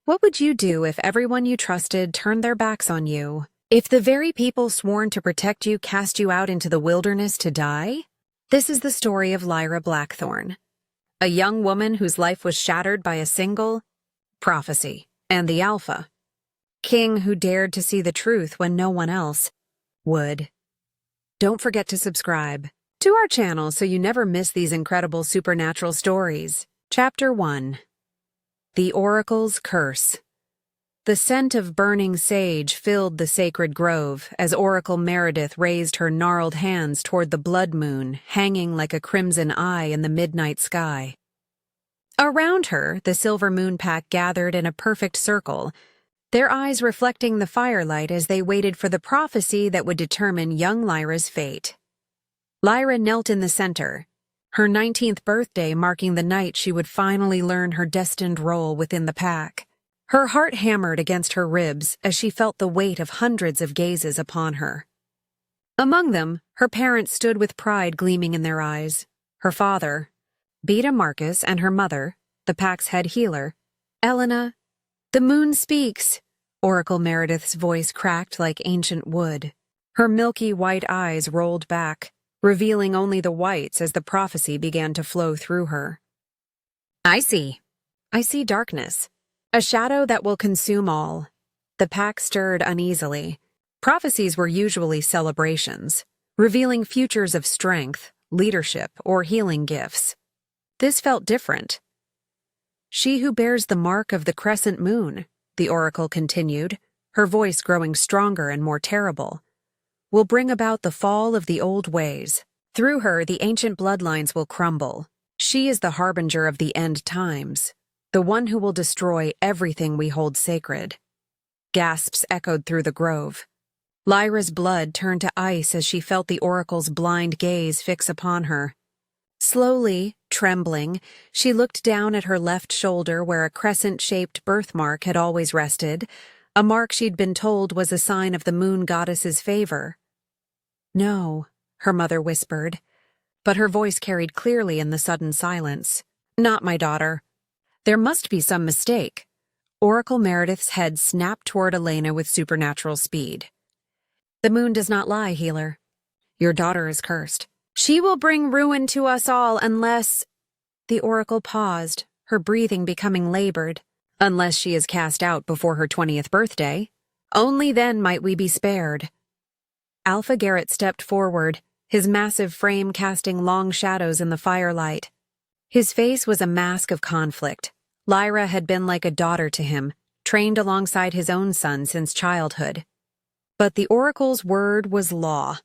What would you do if everyone you trusted turned their backs on you? If the very people sworn to protect you cast you out into the wilderness to die? This is the story of Lyra Blackthorne, a young woman whose life was shattered by a single prophecy, and the Alpha, king who dared to see the truth when no one else would. Don't forget to subscribe to our channel so you never miss these incredible supernatural stories. Chapter 1. The Oracle's Curse. The scent of burning sage filled the sacred grove as Oracle Meredith raised her gnarled hands toward the blood moon hanging like a crimson eye in the midnight sky. Around her, the silver moon pack gathered in a perfect circle, their eyes reflecting the firelight as they waited for the prophecy that would determine young Lyra's fate. Lyra knelt in the center, her 19th birthday marking the night she would finally learn her destined role within the pack. Her heart hammered against her ribs as she felt the weight of hundreds of gazes upon her. Among them, her parents stood with pride gleaming in their eyes. Her father, Beta Marcus, and her mother, the pack's head healer, Elena. "The moon speaks," Oracle Meredith's voice cracked like ancient wood. Her milky white eyes rolled back, revealing only the whites as the prophecy began to flow through her. I see darkness. A shadow that will consume all." The pack stirred uneasily. Prophecies were usually celebrations, revealing futures of strength, leadership, or healing gifts. This felt different. "She who bears the mark of the crescent moon," the oracle continued, her voice growing stronger and more terrible, "will bring about the fall of the old ways. Through her, the ancient bloodlines will crumble. She is the harbinger of the end times, the one who will destroy everything we hold sacred." Gasps echoed through the grove. Lyra's blood turned to ice as she felt the oracle's blind gaze fix upon her. Slowly, trembling, she looked down at her left shoulder where a crescent-shaped birthmark had always rested, a mark she'd been told was a sign of the moon goddess's favor. "No," her mother whispered, but her voice carried clearly in the sudden silence. "Not my daughter. There must be some mistake." Oracle Meredith's head snapped toward Elena with supernatural speed. "The moon does not lie, healer. Your daughter is cursed. She will bring ruin to us all unless—" The oracle paused, her breathing becoming labored. "Unless she is cast out before her 20th birthday. Only then might we be spared." Alpha Garrett stepped forward, his massive frame casting long shadows in the firelight. His face was a mask of conflict. Lyra had been like a daughter to him, trained alongside his own son since childhood. But the oracle's word was law.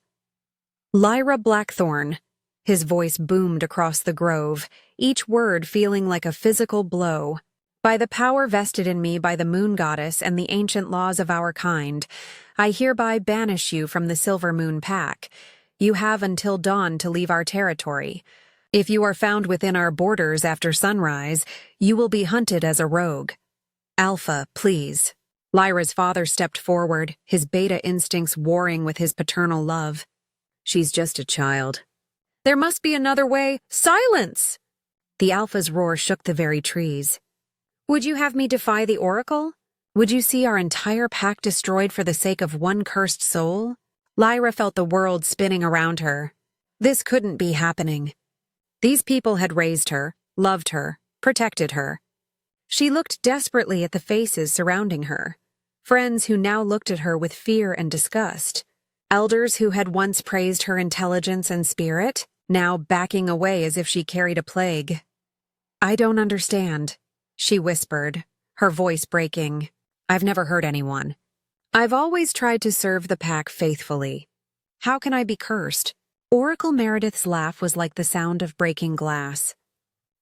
"Lyra Blackthorne," his voice boomed across the grove, each word feeling like a physical blow. "By the power vested in me by the moon goddess and the ancient laws of our kind, I hereby banish you from the Silver Moon Pack. You have until dawn to leave our territory. If you are found within our borders after sunrise, you will be hunted as a rogue. Alpha, please." Lyra's father stepped forward, his beta instincts warring with his paternal love. "She's just a child. There must be another way." "Silence!" The Alpha's roar shook the very trees. "Would you have me defy the oracle? Would you see our entire pack destroyed for the sake of one cursed soul?" Lyra felt the world spinning around her. This couldn't be happening. These people had raised her, loved her, protected her. She looked desperately at the faces surrounding her, friends who now looked at her with fear and disgust, elders who had once praised her intelligence and spirit, now backing away as if she carried a plague. "I don't understand," she whispered, her voice breaking. "I've never hurt anyone. I've always tried to serve the pack faithfully. How can I be cursed?" Oracle Meredith's laugh was like the sound of breaking glass.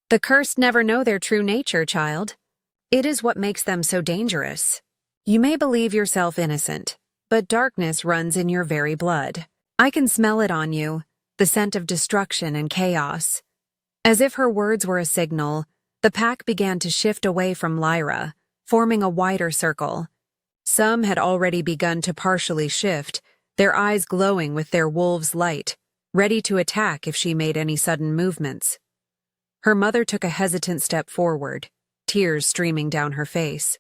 "The cursed never know their true nature, child. It is what makes them so dangerous. You may believe yourself innocent, but darkness runs in your very blood. I can smell it on you, the scent of destruction and chaos." As if her words were a signal, the pack began to shift away from Lyra, forming a wider circle. Some had already begun to partially shift, their eyes glowing with their wolf's light, ready to attack if she made any sudden movements. Her mother took a hesitant step forward, tears streaming down her face.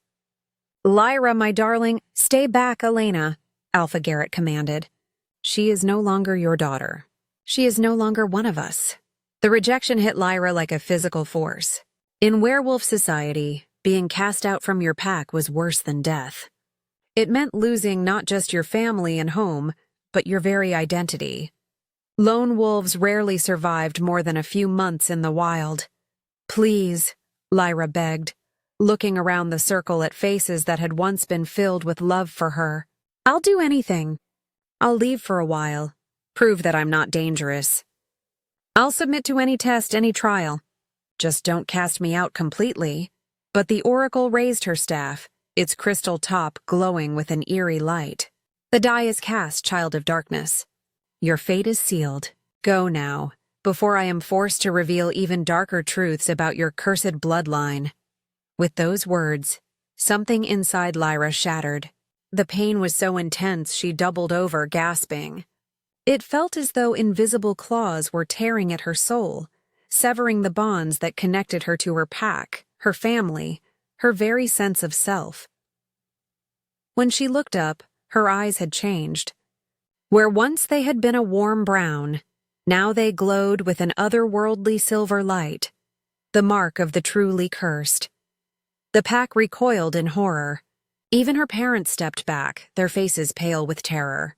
Lyra, my darling, stay back, Elena, Alpha Garrett commanded. She is no longer your daughter. She is no longer one of us. The rejection hit Lyra like a physical force. In werewolf society, being cast out from your pack was worse than death. It meant losing not just your family and home, but your very identity. Lone wolves rarely survived more than a few months in the wild. Please, Lyra begged, looking around the circle at faces that had once been filled with love for her. I'll do anything. I'll leave for a while, prove that I'm not dangerous. I'll submit to any test, any trial. Just don't cast me out completely. But the oracle raised her staff, its crystal top glowing with an eerie light. The die is cast, child of darkness. Your fate is sealed. Go now, before I am forced to reveal even darker truths about your cursed bloodline. With those words, something inside Lyra shattered. The pain was so intense she doubled over, gasping. It felt as though invisible claws were tearing at her soul, severing the bonds that connected her to her pack, her family, her very sense of self. When she looked up, her eyes had changed. Where once they had been a warm brown, now they glowed with an otherworldly silver light, the mark of the truly cursed. The pack recoiled in horror. Even her parents stepped back, their faces pale with terror.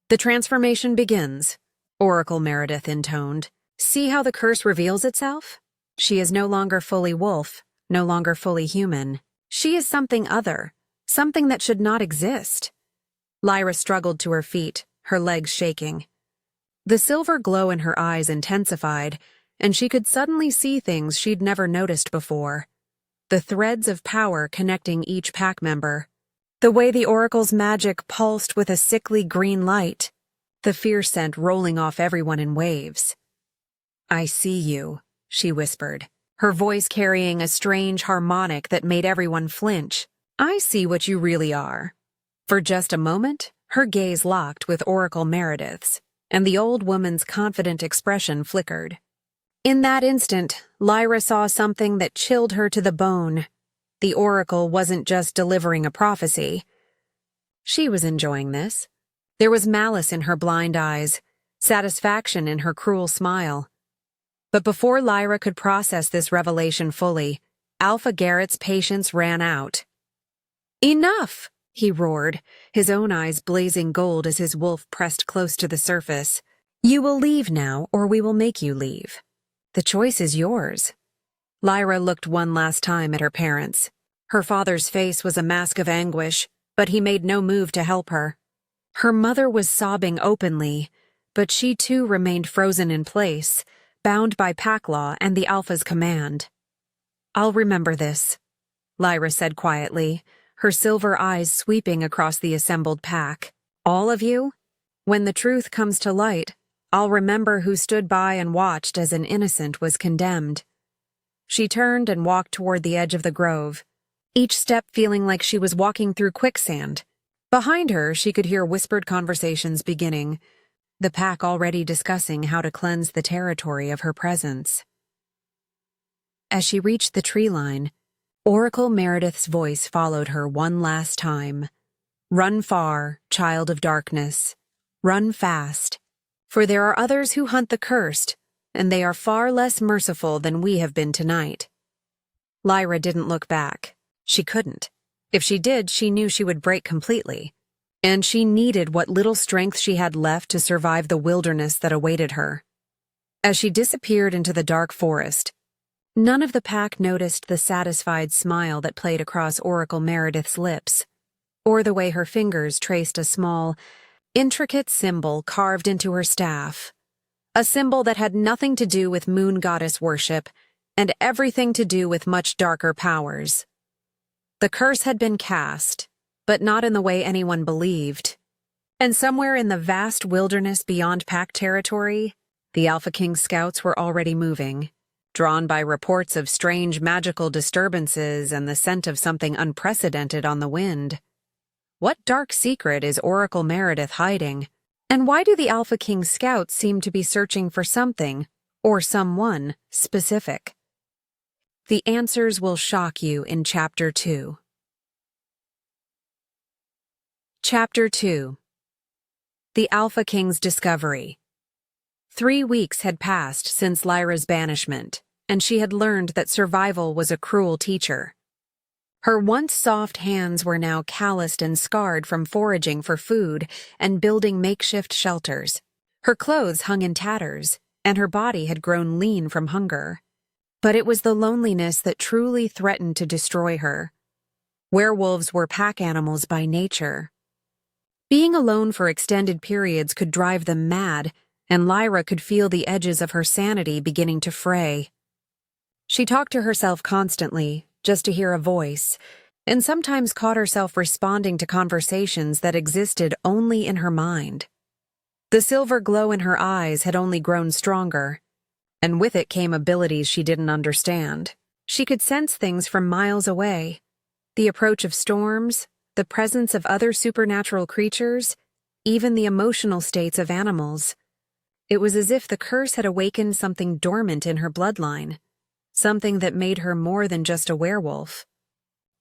The transformation begins, Oracle Meredith intoned. See how the curse reveals itself? She is no longer fully wolf, no longer fully human. She is something other, something that should not exist. Lyra struggled to her feet, her legs shaking. The silver glow in her eyes intensified, and she could suddenly see things she'd never noticed before. The threads of power connecting each pack member. The way the oracle's magic pulsed with a sickly green light. The fear scent rolling off everyone in waves. I see you, she whispered, her voice carrying a strange harmonic that made everyone flinch. I see what you really are. For just a moment, her gaze locked with Oracle Meredith's, and the old woman's confident expression flickered. In that instant, Lyra saw something that chilled her to the bone. The oracle wasn't just delivering a prophecy. She was enjoying this. There was malice in her blind eyes, satisfaction in her cruel smile. But before Lyra could process this revelation fully, Alpha Garrett's patience ran out. Enough! He roared, his own eyes blazing gold as his wolf pressed close to the surface. You will leave now, or we will make you leave. The choice is yours. Lyra looked one last time at her parents. Her father's face was a mask of anguish, but he made no move to help her. Her mother was sobbing openly, but she too remained frozen in place, bound by pack law and the Alpha's command. I'll remember this, Lyra said quietly, her silver eyes sweeping across the assembled pack. All of you? When the truth comes to light, I'll remember who stood by and watched as an innocent was condemned. She turned and walked toward the edge of the grove, each step feeling like she was walking through quicksand. Behind her, she could hear whispered conversations beginning, the pack already discussing how to cleanse the territory of her presence. As she reached the tree line, Oracle Meredith's voice followed her one last time. Run far, child of darkness. Run fast. For there are others who hunt the cursed, and they are far less merciful than we have been tonight. Lyra didn't look back. She couldn't. If she did, she knew she would break completely. And she needed what little strength she had left to survive the wilderness that awaited her. As she disappeared into the dark forest, none of the pack noticed the satisfied smile that played across Oracle Meredith's lips, or the way her fingers traced a small, intricate symbol carved into her staff. A symbol that had nothing to do with moon goddess worship and everything to do with much darker powers. The curse had been cast, but not in the way anyone believed. And somewhere in the vast wilderness beyond pack territory, the Alpha King scouts were already moving, drawn by reports of strange magical disturbances and the scent of something unprecedented on the wind. What dark secret is Oracle Meredith hiding? And why do the Alpha King scouts seem to be searching for something, or someone, specific? The answers will shock you in Chapter 2. Chapter 2. The Alpha King's Discovery. 3 weeks had passed since Lyra's banishment, and she had learned that survival was a cruel teacher. Her once soft hands were now calloused and scarred from foraging for food and building makeshift shelters. Her clothes hung in tatters, and her body had grown lean from hunger. But it was the loneliness that truly threatened to destroy her. Werewolves were pack animals by nature. Being alone for extended periods could drive them mad, and Lyra could feel the edges of her sanity beginning to fray. She talked to herself constantly, just to hear a voice, and sometimes caught herself responding to conversations that existed only in her mind. The silver glow in her eyes had only grown stronger, and with it came abilities she didn't understand. She could sense things from miles away. The approach of storms, the presence of other supernatural creatures, even the emotional states of animals. It was as if the curse had awakened something dormant in her bloodline, something that made her more than just a werewolf.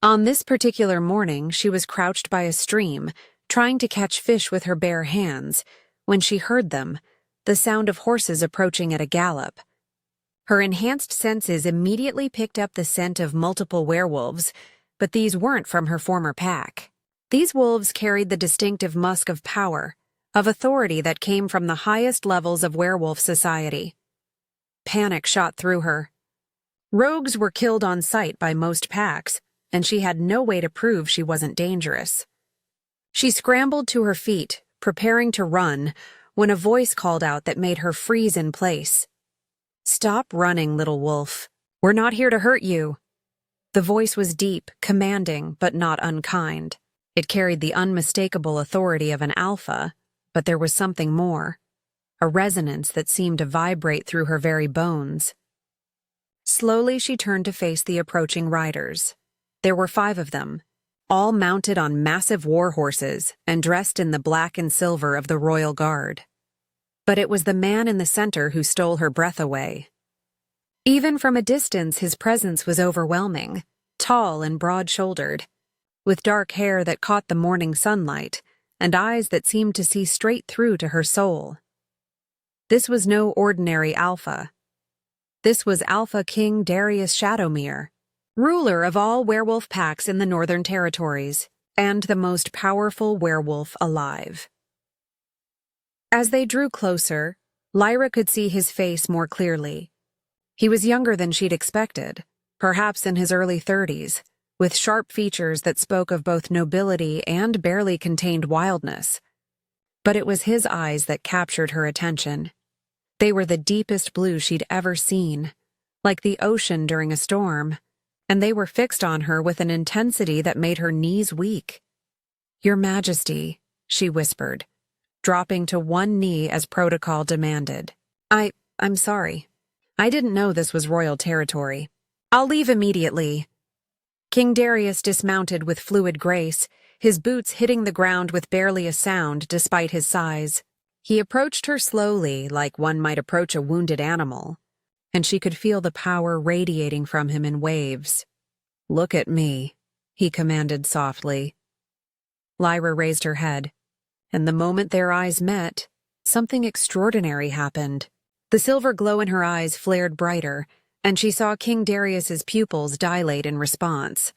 On this particular morning, she was crouched by a stream, trying to catch fish with her bare hands, when she heard them, the sound of horses approaching at a gallop. Her enhanced senses immediately picked up the scent of multiple werewolves, but these weren't from her former pack. These wolves carried the distinctive musk of power, of authority that came from the highest levels of werewolf society. Panic shot through her. Rogues were killed on sight by most packs, and she had no way to prove she wasn't dangerous. She scrambled to her feet, preparing to run, when a voice called out that made her freeze in place. "Stop running, little wolf. We're not here to hurt you." The voice was deep, commanding, but not unkind. It carried the unmistakable authority of an alpha, but there was something more, a resonance that seemed to vibrate through her very bones. Slowly she turned to face the approaching riders. There were 5 of them, all mounted on massive war horses and dressed in the black and silver of the royal guard. But it was the man in the center who stole her breath away. Even from a distance, his presence was overwhelming, tall and broad-shouldered, with dark hair that caught the morning sunlight and eyes that seemed to see straight through to her soul. This was no ordinary alpha. This was Alpha King Darius Shadowmere, ruler of all werewolf packs in the Northern Territories, and the most powerful werewolf alive. As they drew closer, Lyra could see his face more clearly. He was younger than she'd expected, perhaps in his early 30s, with sharp features that spoke of both nobility and barely contained wildness. But it was his eyes that captured her attention. They were the deepest blue she'd ever seen, like the ocean during a storm, and they were fixed on her with an intensity that made her knees weak. "Your Majesty," she whispered, dropping to one knee as protocol demanded. I'm sorry. I didn't know this was royal territory. I'll leave immediately." King Darius dismounted with fluid grace, his boots hitting the ground with barely a sound despite his size. He approached her slowly, like one might approach a wounded animal, and she could feel the power radiating from him in waves. "Look at me," he commanded softly. Lyra raised her head, and the moment their eyes met, something extraordinary happened. The silver glow in her eyes flared brighter, and she saw King Darius's pupils dilate in response.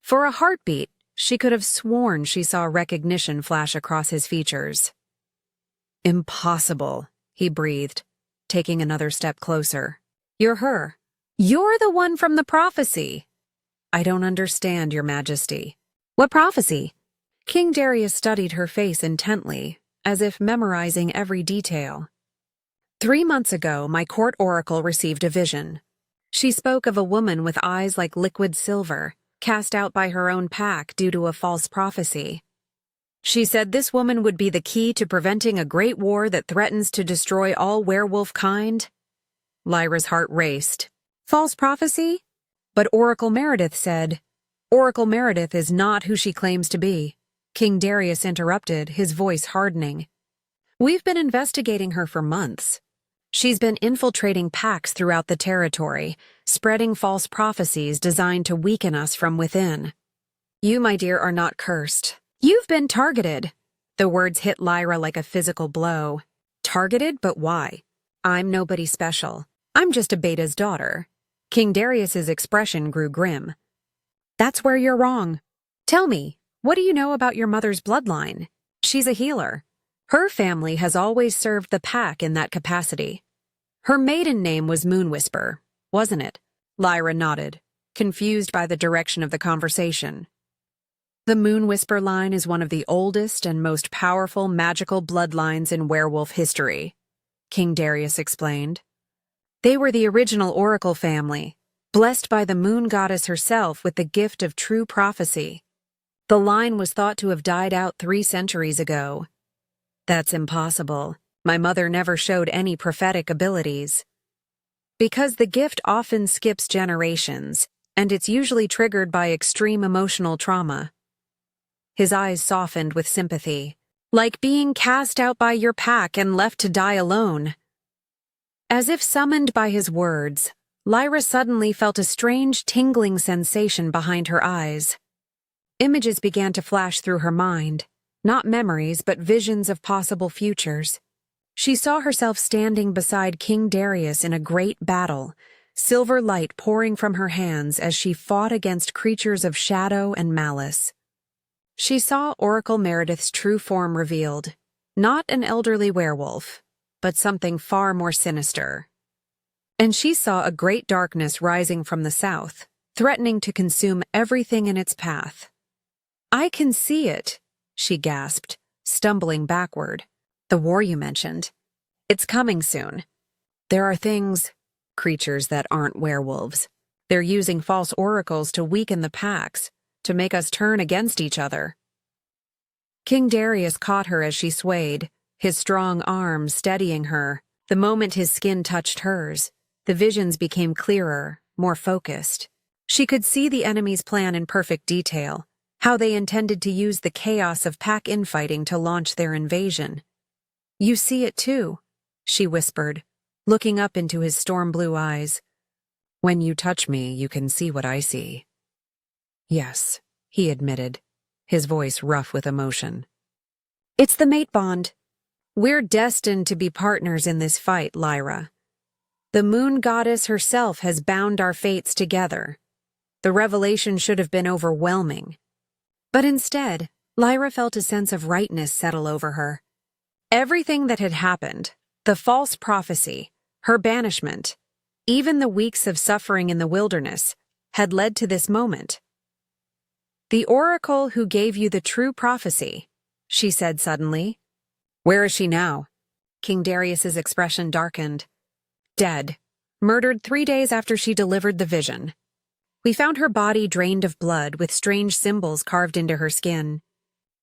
For a heartbeat, she could have sworn she saw recognition flash across his features. "Impossible," he breathed, taking another step closer. "You're her. You're the one from the prophecy." "I don't understand, Your Majesty." "What prophecy?" King Darius studied her face intently, as if memorizing every detail. 3 months ago, my court oracle received a vision. She spoke of a woman with eyes like liquid silver, cast out by her own pack due to a false prophecy. She said this woman would be the key to preventing a great war that threatens to destroy all werewolf kind. Lyra's heart raced. False prophecy? But Oracle Meredith said. Oracle Meredith is not who she claims to be. King Darius interrupted, his voice hardening. We've been investigating her for months. She's been infiltrating packs throughout the territory, spreading false prophecies designed to weaken us from within. You, my dear, are not cursed. You've been targeted. The words hit Lyra like a physical blow. Targeted, but why? I'm nobody special. I'm just a beta's daughter. King Darius's expression grew grim. That's where you're wrong. Tell me, what do you know about your mother's bloodline? She's a healer. Her family has always served the pack in that capacity. Her maiden name was Moonwhisper, wasn't it? Lyra nodded, confused by the direction of the conversation. The Moonwhisper line is one of the oldest and most powerful magical bloodlines in werewolf history, King Darius explained. They were the original oracle family, blessed by the moon goddess herself with the gift of true prophecy. The line was thought to have died out 3 centuries ago. That's impossible. My mother never showed any prophetic abilities. Because the gift often skips generations, and it's usually triggered by extreme emotional trauma. His eyes softened with sympathy, like being cast out by your pack and left to die alone. As if summoned by his words, Lyra suddenly felt a strange tingling sensation behind her eyes. Images began to flash through her mind, not memories but visions of possible futures. She saw herself standing beside King Darius in a great battle, silver light pouring from her hands as she fought against creatures of shadow and malice. She saw Oracle Meredith's true form revealed, not an elderly werewolf, but something far more sinister. And she saw a great darkness rising from the south, threatening to consume everything in its path. I can see it, she gasped, stumbling backward. The war you mentioned. It's coming soon. There are creatures that aren't werewolves. They're using false oracles to weaken the packs, to make us turn against each other. King Darius caught her as she swayed, his strong arms steadying her. The moment his skin touched hers, the visions became clearer, more focused. She could see the enemy's plan in perfect detail, how they intended to use the chaos of pack infighting to launch their invasion. You see it too, she whispered, looking up into his storm-blue eyes. When you touch me, you can see what I see. Yes, he admitted, his voice rough with emotion. It's the mate bond. We're destined to be partners in this fight, Lyra. The moon goddess herself has bound our fates together. The revelation should have been overwhelming. But instead, Lyra felt a sense of rightness settle over her. Everything that had happened, the false prophecy, her banishment, even the weeks of suffering in the wilderness, had led to this moment. The oracle who gave you the true prophecy, she said suddenly. Where is she now? King Darius's expression darkened. Dead. Murdered 3 days after she delivered the vision. We found her body drained of blood with strange symbols carved into her skin.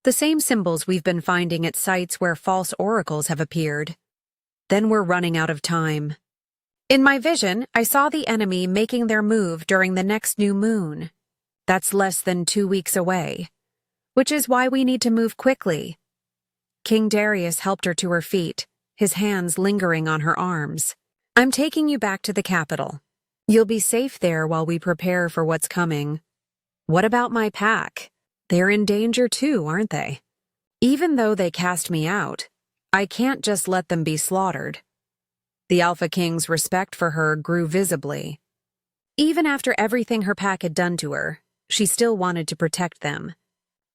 The same symbols we've been finding at sites where false oracles have appeared. Then we're running out of time. In my vision, I saw the enemy making their move during the next new moon. That's less than 2 weeks away. Which is why we need to move quickly. King Darius helped her to her feet, his hands lingering on her arms. I'm taking you back to the capital. You'll be safe there while we prepare for what's coming. What about my pack? They're in danger too, aren't they? Even though they cast me out, I can't just let them be slaughtered. The Alpha King's respect for her grew visibly. Even after everything her pack had done to her, she still wanted to protect them.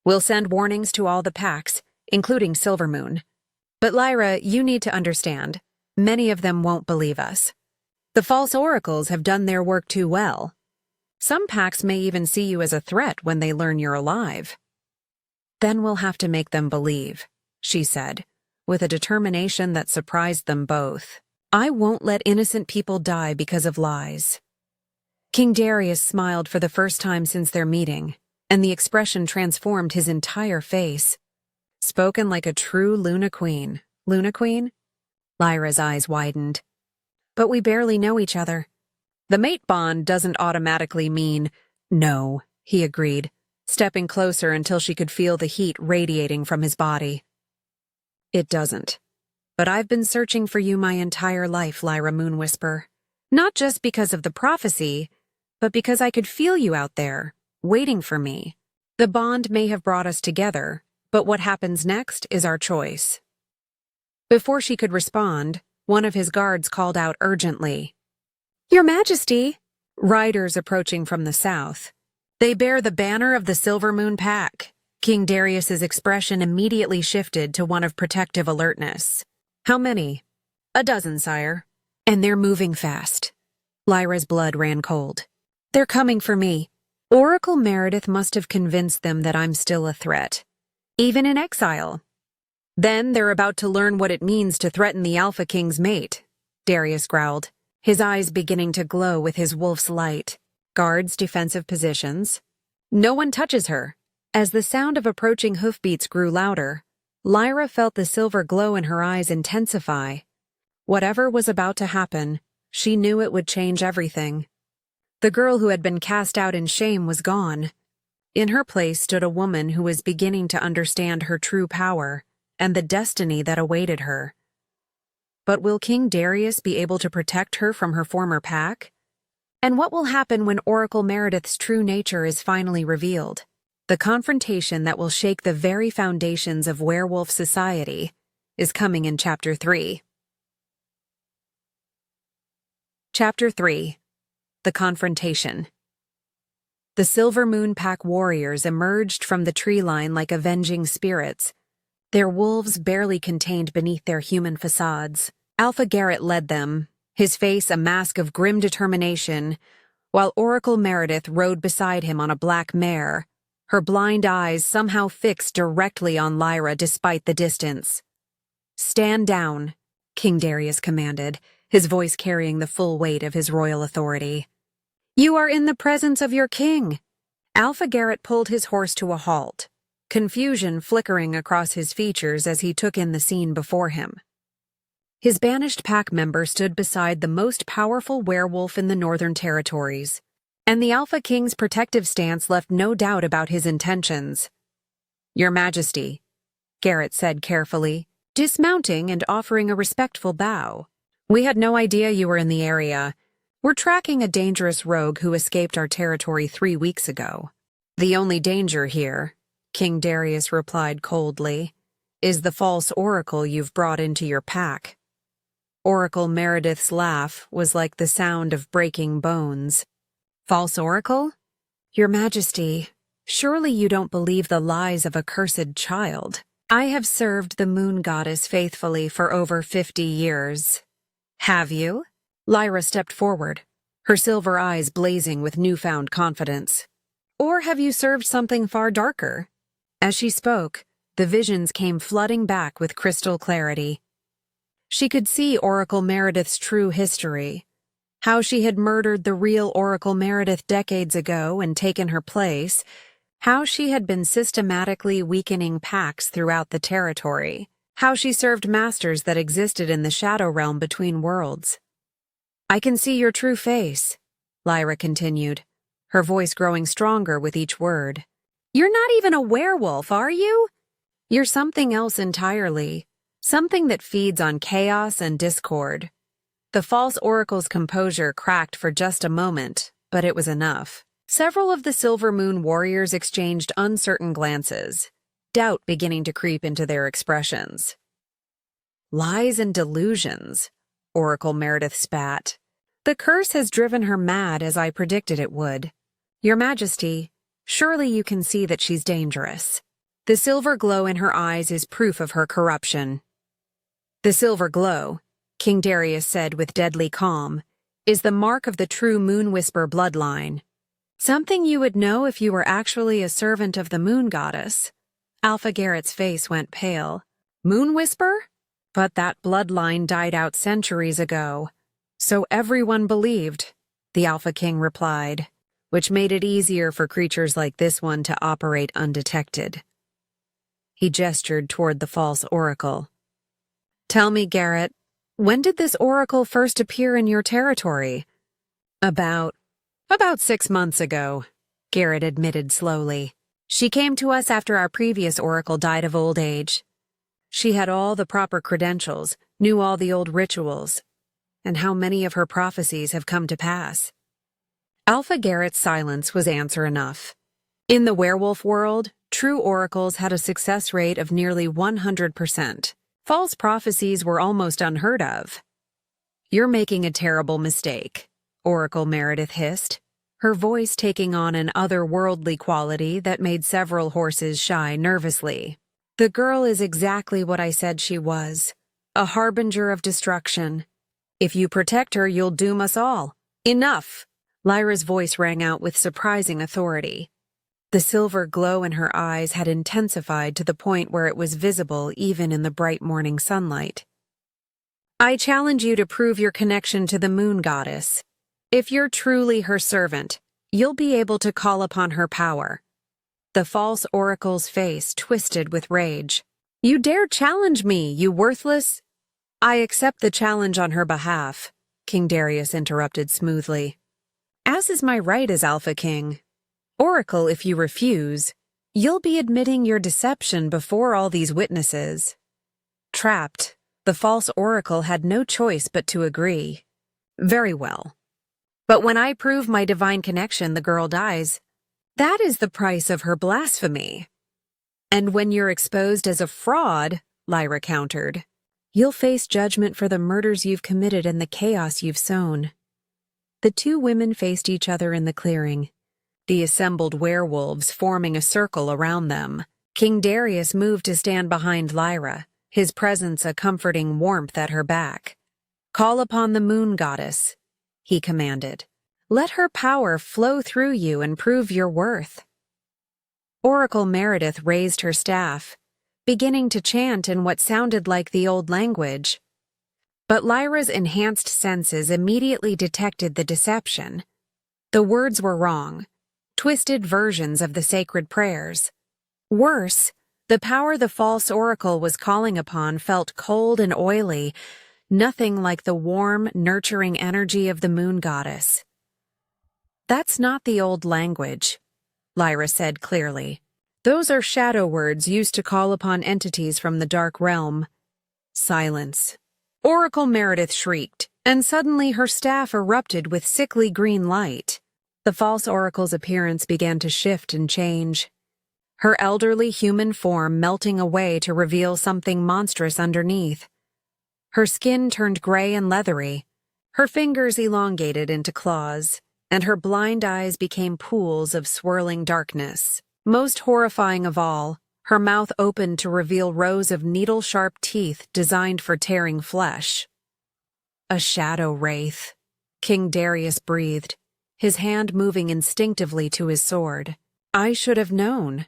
We'll send warnings to all the packs, including Silvermoon. But Lyra, you need to understand, many of them won't believe us. The false oracles have done their work too well. Some packs may even see you as a threat when they learn you're alive. Then we'll have to make them believe, she said, with a determination that surprised them both. I won't let innocent people die because of lies. King Darius smiled for the first time since their meeting, and the expression transformed his entire face. Spoken like a true Luna Queen. Luna Queen? Lyra's eyes widened. But we barely know each other. The mate bond doesn't automatically mean no, he agreed, stepping closer until she could feel the heat radiating from his body. It doesn't. But I've been searching for you my entire life, Lyra Moonwhisper. Not just because of the prophecy, but because I could feel you out there, waiting for me. The bond may have brought us together, But what happens next is our choice." Before she could respond, one of his guards called out urgently, "Your Majesty!" Riders approaching from the south. They bear the banner of the Silver Moon Pack. King Darius's expression immediately shifted to one of protective alertness. "How many?" "A dozen, sire." "And they're moving fast." Lyra's blood ran cold. "They're coming for me. Oracle Meredith must have convinced them that I'm still a threat, even in exile. Then they're about to learn what it means to threaten the Alpha King's mate," Darius growled, his eyes beginning to glow with his wolf's light. Guards, defensive positions. "No one touches her." As the sound of approaching hoofbeats grew louder, Lyra felt the silver glow in her eyes intensify. Whatever was about to happen, she knew it would change everything. The girl who had been cast out in shame was gone. In her place stood a woman who was beginning to understand her true power and the destiny that awaited her. But will King Darius be able to protect her from her former pack? And what will happen when Oracle Meredith's true nature is finally revealed? The confrontation that will shake the very foundations of werewolf society is coming in Chapter 3. Chapter 3. The Confrontation. The Silver Moon Pack warriors emerged from the tree line like avenging spirits, their wolves barely contained beneath their human facades. Alpha Garrett led them, his face a mask of grim determination, while Oracle Meredith rode beside him on a black mare, her blind eyes somehow fixed directly on Lyra despite the distance. "Stand down," King Darius commanded, his voice carrying the full weight of his royal authority. "You are in the presence of your king." Alpha Garrett pulled his horse to a halt, confusion flickering across his features as he took in the scene before him. His banished pack member stood beside the most powerful werewolf in the Northern Territories, and the Alpha King's protective stance left no doubt about his intentions. "Your Majesty," Garrett said carefully, dismounting and offering a respectful bow. "We had no idea you were in the area. We're tracking a dangerous rogue who escaped our territory 3 weeks ago." "The only danger here," King Darius replied coldly, "is the false oracle you've brought into your pack." Oracle Meredith's laugh was like the sound of breaking bones. "False oracle? Your Majesty, surely you don't believe the lies of a cursed child. I have served the moon goddess faithfully for over 50 years. Have you?" Lyra stepped forward, her silver eyes blazing with newfound confidence. "Or have you served something far darker?" As she spoke, the visions came flooding back with crystal clarity. She could see Oracle Meredith's true history, how she had murdered the real Oracle Meredith decades ago and taken her place, how she had been systematically weakening packs throughout the territory, how she served masters that existed in the shadow realm between worlds. "I can see your true face," Lyra continued, her voice growing stronger with each word. "You're not even a werewolf, are you? You're something else entirely, something that feeds on chaos and discord." The false oracle's composure cracked for just a moment, but it was enough. Several of the Silver Moon warriors exchanged uncertain glances, doubt beginning to creep into their expressions. "Lies and delusions," Oracle Meredith spat. "The curse has driven her mad as I predicted it would. Your Majesty, surely you can see that she's dangerous." The silver glow in her eyes is proof of her corruption. "The silver glow," King Darius said with deadly calm, "is the mark of the true Moonwhisper bloodline. Something you would know if you were actually a servant of the moon goddess." Alpha Garrett's face went pale. "Moonwhisper? But that bloodline died out centuries ago. So everyone believed," the Alpha King replied, which made it easier for creatures like this one to operate undetected. He gestured toward the false oracle. "Tell me, Garrett, when did this oracle first appear in your territory?" About 6 months ago," Garrett admitted slowly. "She came to us after our previous oracle died of old age. She had all the proper credentials, knew all the old rituals, and how many of her prophecies have come to pass." Alpha Garrett's silence was answer enough. In the werewolf world, True oracles had a success rate of nearly 100%. False prophecies were almost unheard of. "You're making a terrible mistake," Oracle Meredith hissed, her voice taking on an otherworldly quality that made several horses shy nervously. "The girl is exactly what I said she was, a harbinger of destruction. If you protect her, you'll doom us all. Enough!" Lyra's voice rang out with surprising authority. The silver glow in her eyes had intensified to the point where it was visible even in the bright morning sunlight. "I challenge you to prove your connection to the moon goddess. If you're truly her servant, you'll be able to call upon her power." The false oracle's face twisted with rage. "You dare challenge me, you worthless—" "I accept the challenge on her behalf," King Darius interrupted smoothly. "As is my right as Alpha King. Oracle, if you refuse, you'll be admitting your deception before all these witnesses." Trapped, the false oracle had no choice but to agree. "Very well. But when I prove my divine connection, the girl dies. That is the price of her blasphemy." "And when you're exposed as a fraud," Lyra countered, "you'll face judgment for the murders you've committed and the chaos you've sown." The two women faced each other in the clearing, the assembled werewolves forming a circle around them. King Darius moved to stand behind Lyra, his presence a comforting warmth at her back. "Call upon the moon goddess," he commanded. "Let her power flow through you and prove your worth." Oracle Meredith raised her staff, beginning to chant in what sounded like the old language. But Lyra's enhanced senses immediately detected the deception. The words were wrong, twisted versions of the sacred prayers. Worse, the power the false oracle was calling upon felt cold and oily, nothing like the warm, nurturing energy of the moon goddess. "That's not the old language," Lyra said clearly. "Those are shadow words used to call upon entities from the dark realm." Silence. Oracle Meredith shrieked, and suddenly her staff erupted with sickly green light. The false oracle's appearance began to shift and change, her elderly human form melting away to reveal something monstrous underneath. Her skin turned gray and leathery, her fingers elongated into claws, and her blind eyes became pools of swirling darkness. Most horrifying of all, her mouth opened to reveal rows of needle-sharp teeth designed for tearing flesh. "A shadow wraith," King Darius breathed, his hand moving instinctively to his sword. "I should have known."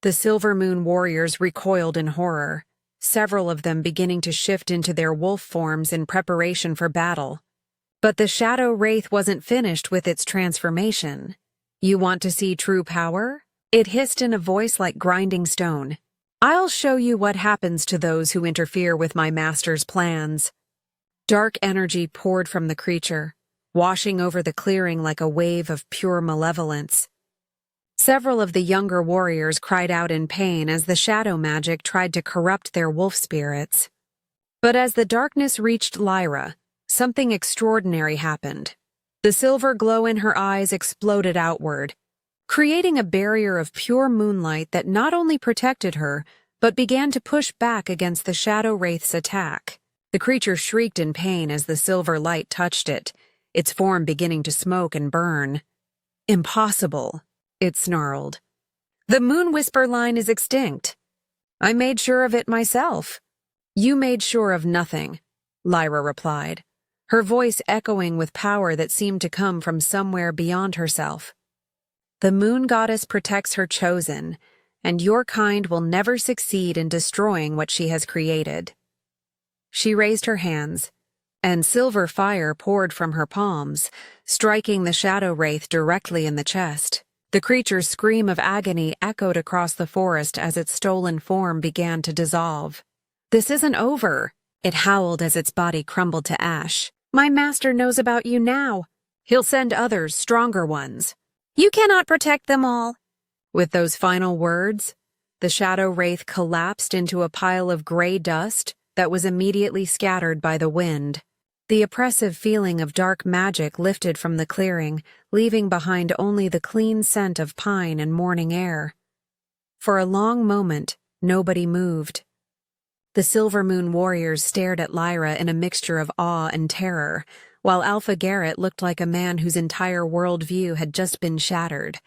The Silver Moon warriors recoiled in horror, several of them beginning to shift into their wolf forms in preparation for battle. But the shadow wraith wasn't finished with its transformation. "You want to see true power?" It hissed in a voice like grinding stone. "I'll show you what happens to those who interfere with my master's plans." Dark energy poured from the creature, washing over the clearing like a wave of pure malevolence. Several of the younger warriors cried out in pain as the shadow magic tried to corrupt their wolf spirits. But as the darkness reached Lyra, something extraordinary happened. The silver glow in her eyes exploded outward, creating a barrier of pure moonlight that not only protected her, but began to push back against the shadow wraith's attack. The creature shrieked in pain as the silver light touched it, its form beginning to smoke and burn. "Impossible," it snarled. "The Moonwhisper line is extinct. I made sure of it myself." "You made sure of nothing," Lyra replied, her voice echoing with power that seemed to come from somewhere beyond herself. "The moon goddess protects her chosen, and your kind will never succeed in destroying what she has created." She raised her hands, and silver fire poured from her palms, striking the shadow wraith directly in the chest. The creature's scream of agony echoed across the forest as its stolen form began to dissolve. "This isn't over," it howled as its body crumbled to ash. "My master knows about you now. He'll send others, stronger ones. You cannot protect them all." With those final words, the shadow wraith collapsed into a pile of gray dust that was immediately scattered by the wind. The oppressive feeling of dark magic lifted from the clearing, leaving behind only the clean scent of pine and morning air. For a long moment, nobody moved. The Silver Moon warriors stared at Lyra in a mixture of awe and terror, while Alpha Garrett looked like a man whose entire worldview had just been shattered.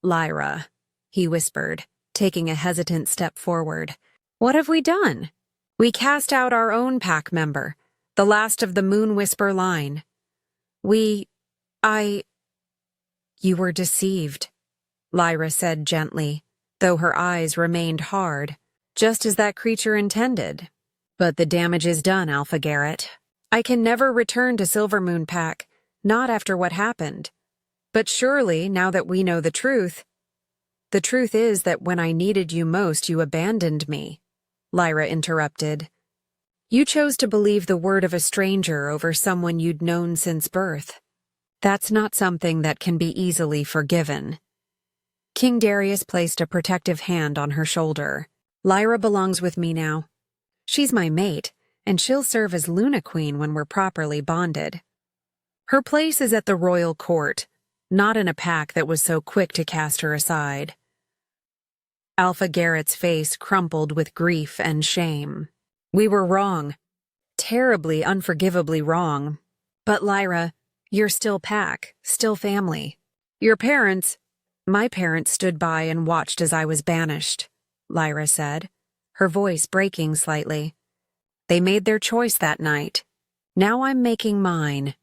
"Lyra," he whispered, taking a hesitant step forward. "What have we done? We cast out our own pack member, the last of the Moonwhisper line. You were deceived," Lyra said gently, though her eyes remained hard, just as that creature intended. "But the damage is done, Alpha Garrett. I can never return to Silvermoon Pack, not after what happened. But surely, now that we know the truth is that when I needed you most, you abandoned me," Lyra interrupted. "You chose to believe the word of a stranger over someone you'd known since birth. That's not something that can be easily forgiven." King Darius placed a protective hand on her shoulder. "Lyra belongs with me now. She's my mate, and she'll serve as Luna Queen when we're properly bonded. Her place is at the royal court, not in a pack that was so quick to cast her aside." Alpha Garrett's face crumpled with grief and shame. "We were wrong. Terribly, unforgivably wrong. But Lyra, you're still pack, still family. My parents stood by and watched as I was banished," Lyra said, her voice breaking slightly. "They made their choice that night. Now I'm making mine."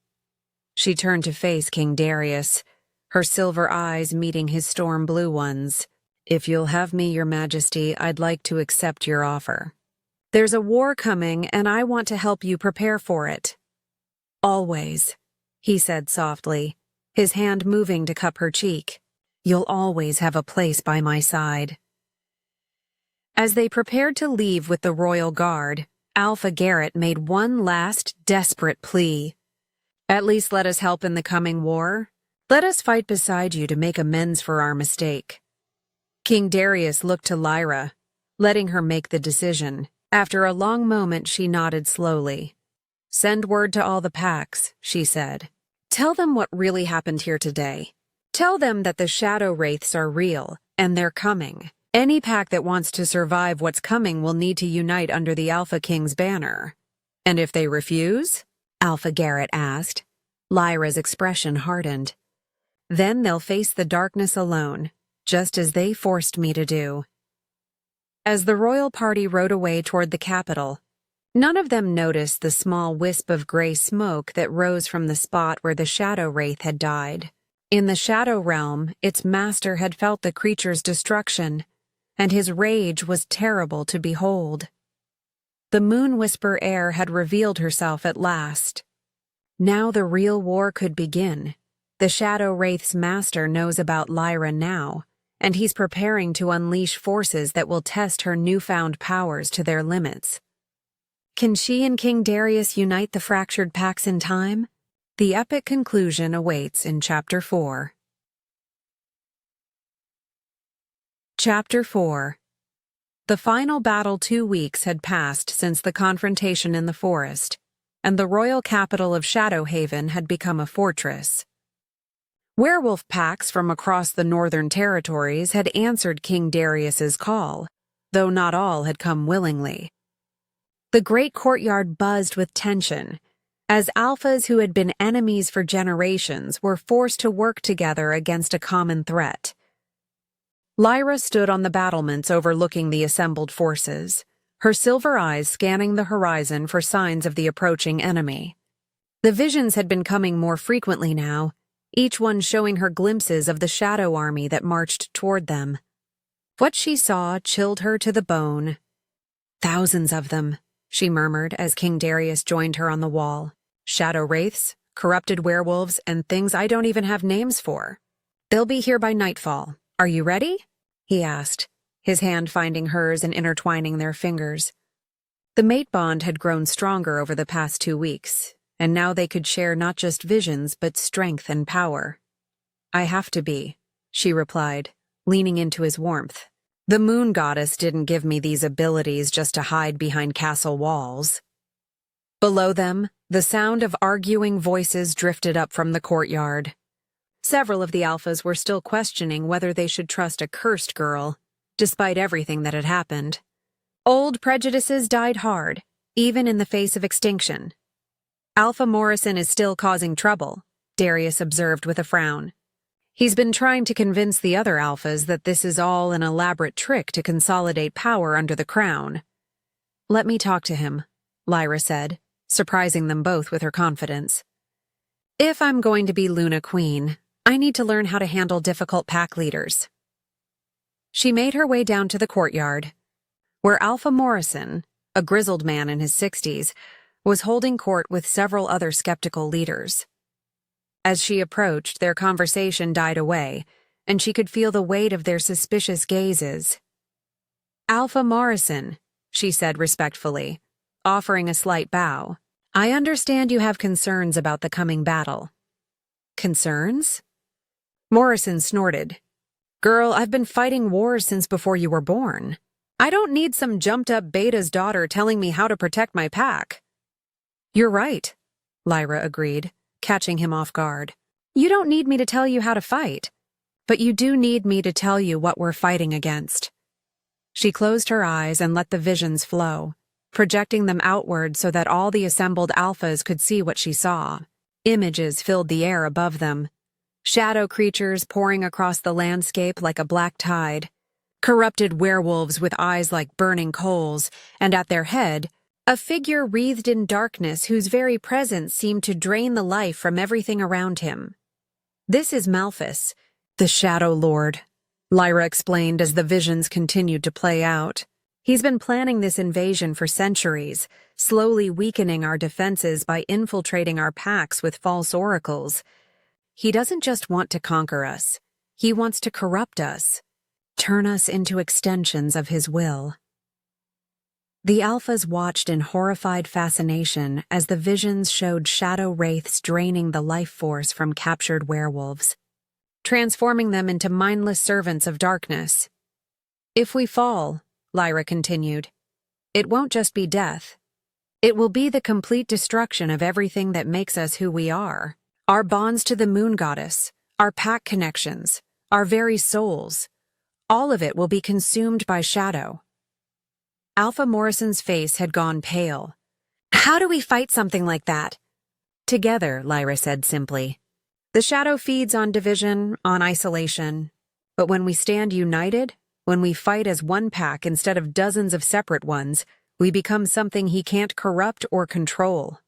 She turned to face King Darius, her silver eyes meeting his storm blue ones. "If you'll have me, Your Majesty, I'd like to accept your offer. There's a war coming, and I want to help you prepare for it." "Always," he said softly, his hand moving to cup her cheek. "You'll always have a place by my side." As they prepared to leave with the royal guard, Alpha Garrett made one last desperate plea. "At least let us help in the coming war. Let us fight beside you to make amends for our mistake." King Darius looked to Lyra, letting her make the decision. After a long moment, she nodded slowly. "Send word to all the packs," she said. "Tell them what really happened here today. Tell them that the shadow wraiths are real, and they're coming. Any pack that wants to survive what's coming will need to unite under the Alpha King's banner." "And if they refuse?" Alpha Garrett asked. Lyra's expression hardened. "Then they'll face the darkness alone, just as they forced me to do." As the royal party rode away toward the capital, none of them noticed the small wisp of gray smoke that rose from the spot where the shadow wraith had died. In the shadow realm, its master had felt the creature's destruction, and his rage was terrible to behold. The Moonwhisper heir had revealed herself at last. Now the real war could begin. The shadow wraith's master knows about Lyra now, and he's preparing to unleash forces that will test her newfound powers to their limits. Can she and King Darius unite the fractured packs in time? The epic conclusion awaits in Chapter 4. Chapter 4. The final battle 2 weeks had passed since the confrontation in the forest, and the royal capital of Shadowhaven had become a fortress. Werewolf packs from across the northern territories had answered King Darius's call, though not all had come willingly. The great courtyard buzzed with tension, as alphas who had been enemies for generations were forced to work together against a common threat. Lyra stood on the battlements overlooking the assembled forces, her silver eyes scanning the horizon for signs of the approaching enemy. The visions had been coming more frequently now, each one showing her glimpses of the shadow army that marched toward them. What she saw chilled her to the bone. "Thousands of them," she murmured as King Darius joined her on the wall. "Shadow wraiths, corrupted werewolves, and things I don't even have names for. They'll be here by nightfall. Are you ready?" he asked, his hand finding hers and intertwining their fingers. The mate bond had grown stronger over the past 2 weeks, and now they could share not just visions but strength and power. "I have to be," she replied, leaning into his warmth. "The moon goddess didn't give me these abilities just to hide behind castle walls." Below them, the sound of arguing voices drifted up from the courtyard. Several of the alphas were still questioning whether they should trust a cursed girl, despite everything that had happened. Old prejudices died hard, even in the face of extinction. Alpha Morrison is still causing trouble, Darius observed with a frown. He's been trying to convince the other alphas that this is all an elaborate trick to consolidate power under the crown. Let me talk to him, Lyra said, surprising them both with her confidence. If I'm going to be Luna Queen, I need to learn how to handle difficult pack leaders. She made her way down to the courtyard, where Alpha Morrison, a grizzled man in his 60s, was holding court with several other skeptical leaders. As she approached, their conversation died away, and she could feel the weight of their suspicious gazes. Alpha Morrison, she said respectfully, offering a slight bow. I understand you have concerns about the coming battle. Concerns? Morrison snorted. Girl, I've been fighting wars since before you were born. I don't need some jumped-up beta's daughter telling me how to protect my pack. You're right, Lyra agreed, catching him off guard. You don't need me to tell you how to fight, but you do need me to tell you what we're fighting against. She closed her eyes and let the visions flow, projecting them outward so that all the assembled alphas could see what she saw. Images filled the air above them. Shadow creatures pouring across the landscape like a black tide. Corrupted werewolves with eyes like burning coals, and at their head, a figure wreathed in darkness whose very presence seemed to drain the life from everything around him. This is Malphus, the Shadow Lord, Lyra explained as the visions continued to play out. He's been planning this invasion for centuries, slowly weakening our defenses by infiltrating our packs with false oracles. He doesn't just want to conquer us. He wants to corrupt us, turn us into extensions of his will. The alphas watched in horrified fascination as the visions showed shadow wraiths draining the life force from captured werewolves, transforming them into mindless servants of darkness. If we fall, Lyra continued, it won't just be death. It will be the complete destruction of everything that makes us who we are. Our bonds to the moon goddess, our pack connections, our very souls. All of it will be consumed by shadow. Alpha Morrison's face had gone pale. How do we fight something like that? Together, Lyra said simply. The shadow feeds on division, on isolation. But when we stand united, when we fight as one pack instead of dozens of separate ones, we become something he can't corrupt or control.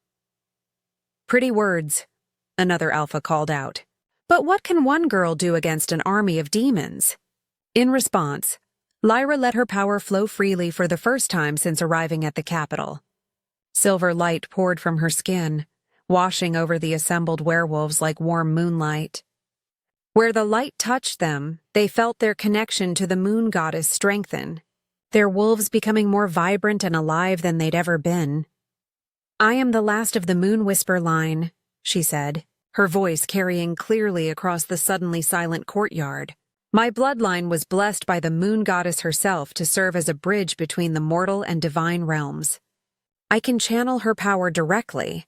Pretty words, another alpha called out. But what can one girl do against an army of demons? In response, Lyra let her power flow freely for the first time since arriving at the capital. Silver light poured from her skin, washing over the assembled werewolves like warm moonlight. Where the light touched them, they felt their connection to the moon goddess strengthen, their wolves becoming more vibrant and alive than they'd ever been. I am the last of the Moonwhisper line, she said, her voice carrying clearly across the suddenly silent courtyard. My bloodline was blessed by the moon goddess herself to serve as a bridge between the mortal and divine realms. I can channel her power directly,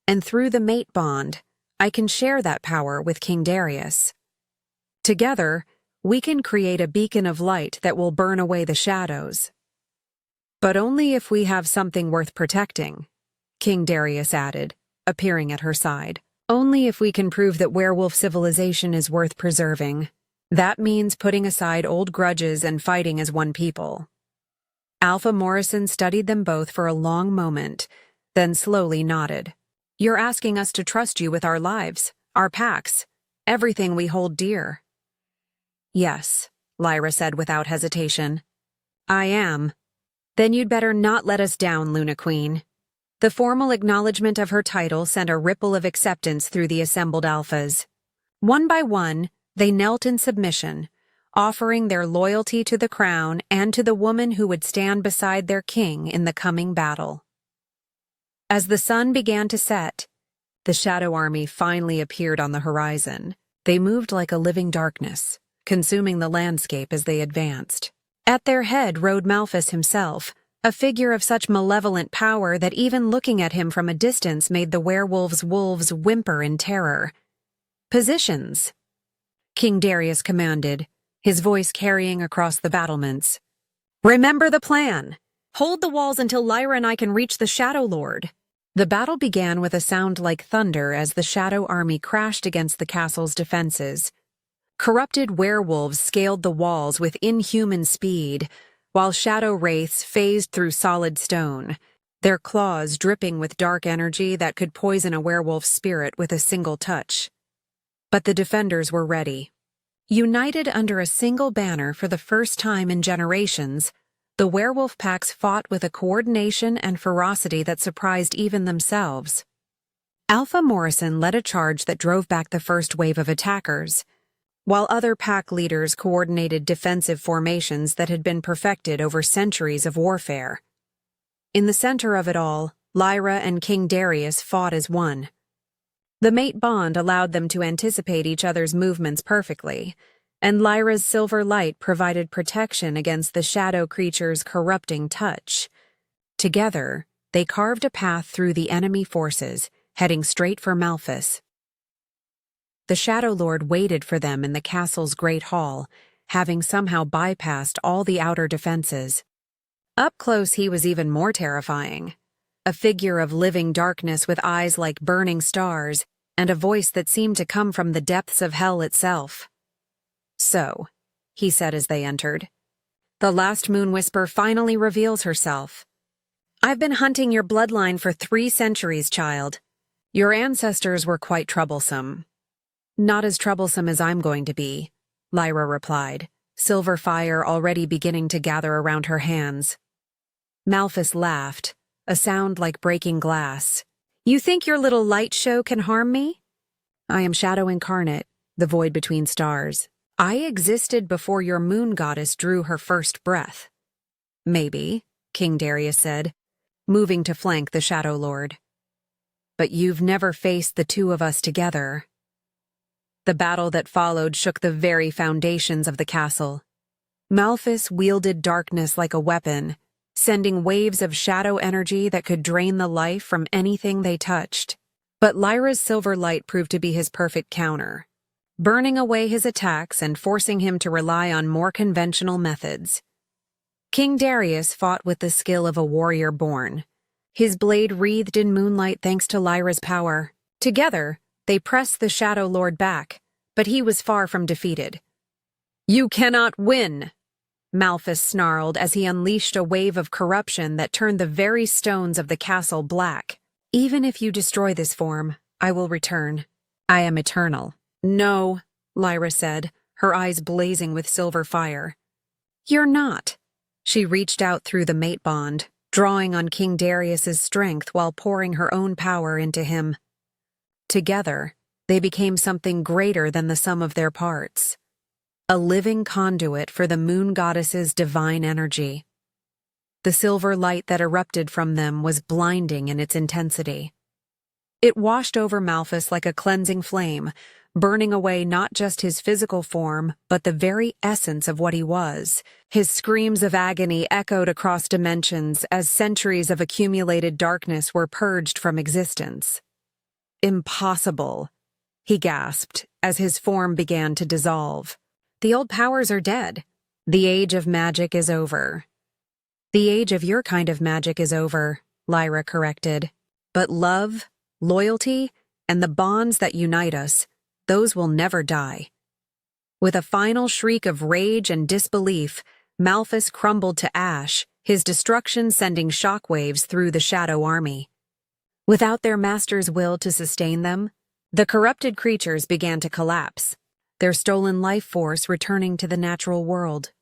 and through the mate bond, I can share that power with King Darius. Together, we can create a beacon of light that will burn away the shadows. But only if we have something worth protecting, King Darius added, appearing at her side. Only if we can prove that werewolf civilization is worth preserving. That means putting aside old grudges and fighting as one people. Alpha Morrison studied them both for a long moment, then slowly nodded. You're asking us to trust you with our lives, our packs, everything we hold dear. Yes, Lyra said without hesitation. I am. Then you'd better not let us down, Luna Queen. The formal acknowledgement of her title sent a ripple of acceptance through the assembled alphas. One by one, they knelt in submission, offering their loyalty to the crown and to the woman who would stand beside their king in the coming battle. As the sun began to set, the shadow army finally appeared on the horizon. They moved like a living darkness, consuming the landscape as they advanced. At their head rode Malphus himself, a figure of such malevolent power that even looking at him from a distance made the werewolves' wolves whimper in terror. Positions, King Darius commanded, his voice carrying across the battlements. "Remember the plan! Hold the walls until Lyra and I can reach the Shadow Lord." The battle began with a sound like thunder as the Shadow Army crashed against the castle's defenses. Corrupted werewolves scaled the walls with inhuman speed, while shadow wraiths phased through solid stone, their claws dripping with dark energy that could poison a werewolf's spirit with a single touch. But the defenders were ready. United under a single banner for the first time in generations, the werewolf packs fought with a coordination and ferocity that surprised even themselves. Alpha Morrison led a charge that drove back the first wave of attackers, while other pack leaders coordinated defensive formations that had been perfected over centuries of warfare. In the center of it all, Lyra and King Darius fought as one. The mate bond allowed them to anticipate each other's movements perfectly, and Lyra's silver light provided protection against the shadow creature's corrupting touch. Together, they carved a path through the enemy forces, heading straight for Malphas. The Shadow Lord waited for them in the castle's great hall, having somehow bypassed all the outer defenses. Up close, he was even more terrifying. A figure of living darkness with eyes like burning stars, and a voice that seemed to come from the depths of hell itself. "So," he said as they entered, "the last Moonwhisper finally reveals herself. I've been hunting your bloodline for 3 centuries, child. Your ancestors were quite troublesome." "Not as troublesome as I'm going to be," Lyra replied, silver fire already beginning to gather around her hands. Malphas laughed, a sound like breaking glass. "You think your little light show can harm me? I am Shadow Incarnate, the void between stars. I existed before your moon goddess drew her first breath." "Maybe," King Darius said, moving to flank the Shadow Lord. "But you've never faced the two of us together." The battle that followed shook the very foundations of the castle. Malphas wielded darkness like a weapon, sending waves of shadow energy that could drain the life from anything they touched. But Lyra's silver light proved to be his perfect counter, burning away his attacks and forcing him to rely on more conventional methods. King Darius fought with the skill of a warrior born, his blade wreathed in moonlight thanks to Lyra's power. Together, they pressed the Shadow Lord back, but he was far from defeated. "You cannot win!" Malphas snarled as he unleashed a wave of corruption that turned the very stones of the castle black. "Even if you destroy this form, I will return. I am eternal." "No," Lyra said, her eyes blazing with silver fire. "You're not." She reached out through the mate bond, drawing on King Darius's strength while pouring her own power into him. Together, they became something greater than the sum of their parts. A living conduit for the moon goddess's divine energy. The silver light that erupted from them was blinding in its intensity. It washed over Malphas like a cleansing flame, burning away not just his physical form, but the very essence of what he was. His screams of agony echoed across dimensions as centuries of accumulated darkness were purged from existence. "Impossible," he gasped as his form began to dissolve. "The old powers are dead. The age of magic is over." "The age of your kind of magic is over," Lyra corrected. "But love, loyalty, and the bonds that unite us, those will never die." With a final shriek of rage and disbelief, Malphas crumbled to ash, his destruction sending shockwaves through the Shadow Army. Without their master's will to sustain them, the corrupted creatures began to collapse, their stolen life force returning to the natural world.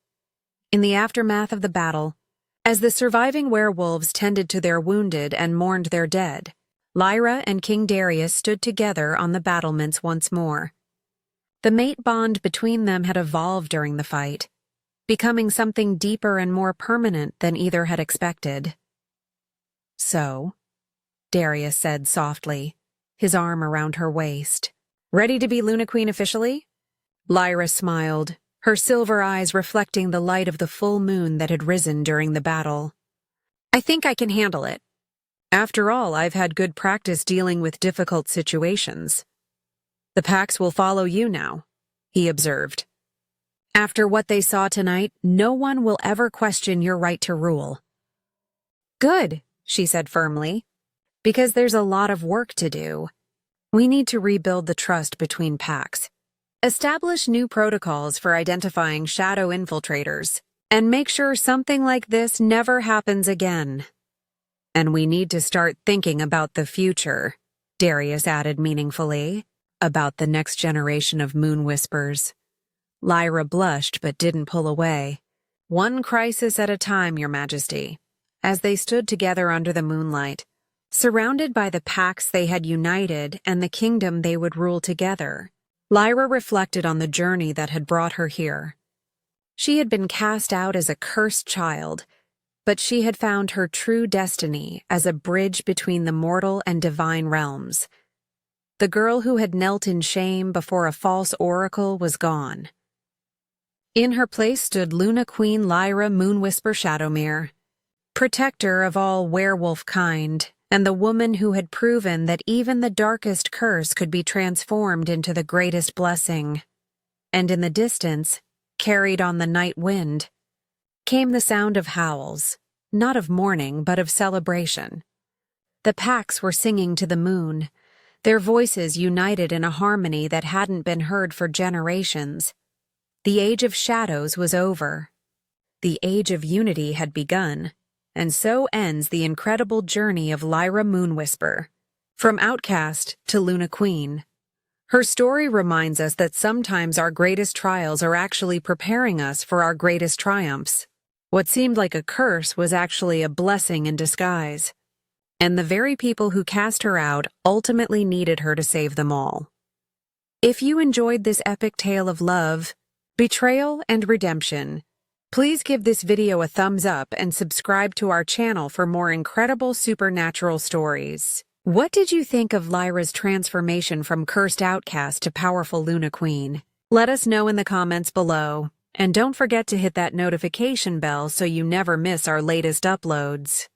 In the aftermath of the battle, as the surviving werewolves tended to their wounded and mourned their dead, Lyra and King Darius stood together on the battlements once more. The mate bond between them had evolved during the fight, becoming something deeper and more permanent than either had expected. "So," Darius said softly, his arm around her waist, "ready to be Luna Queen officially?" Lyra smiled, her silver eyes reflecting the light of the full moon that had risen during the battle. "I think I can handle it. After all, I've had good practice dealing with difficult situations. The packs will follow you now," he observed. After what they saw tonight, no one will ever question your right to rule. Good, she said firmly, because there's a lot of work to do. We need to rebuild the trust between packs, establish new protocols for identifying shadow infiltrators, and make sure something like this never happens again. And we need to start thinking about the future, Darius added meaningfully, about the next generation of Moonwhispers. Lyra blushed but didn't pull away. One crisis at a time, Your Majesty. As they stood together under the moonlight, surrounded by the packs they had united and the kingdom they would rule together, Lyra reflected on the journey that had brought her here. She had been cast out as a cursed child, but she had found her true destiny as a bridge between the mortal and divine realms. The girl who had knelt in shame before a false oracle was gone. In her place stood Luna Queen Lyra Moonwhisper Shadowmere, protector of all werewolf kind, and the woman who had proven that even the darkest curse could be transformed into the greatest blessing. And in the distance, carried on the night wind, came the sound of howls, not of mourning but of celebration. The packs were singing to the moon, their voices united in a harmony that hadn't been heard for generations. The age of shadows was over. The age of unity had begun, and so ends the incredible journey of Lyra Moonwhisper, from Outcast to Luna Queen. Her story reminds us that sometimes our greatest trials are actually preparing us for our greatest triumphs. What seemed like a curse was actually a blessing in disguise. And the very people who cast her out ultimately needed her to save them all. If you enjoyed this epic tale of love, betrayal, and redemption, please give this video a thumbs up and subscribe to our channel for more incredible supernatural stories. What did you think of Lyra's transformation from cursed outcast to powerful Luna Queen? Let us know in the comments below, and don't forget to hit that notification bell so you never miss our latest uploads.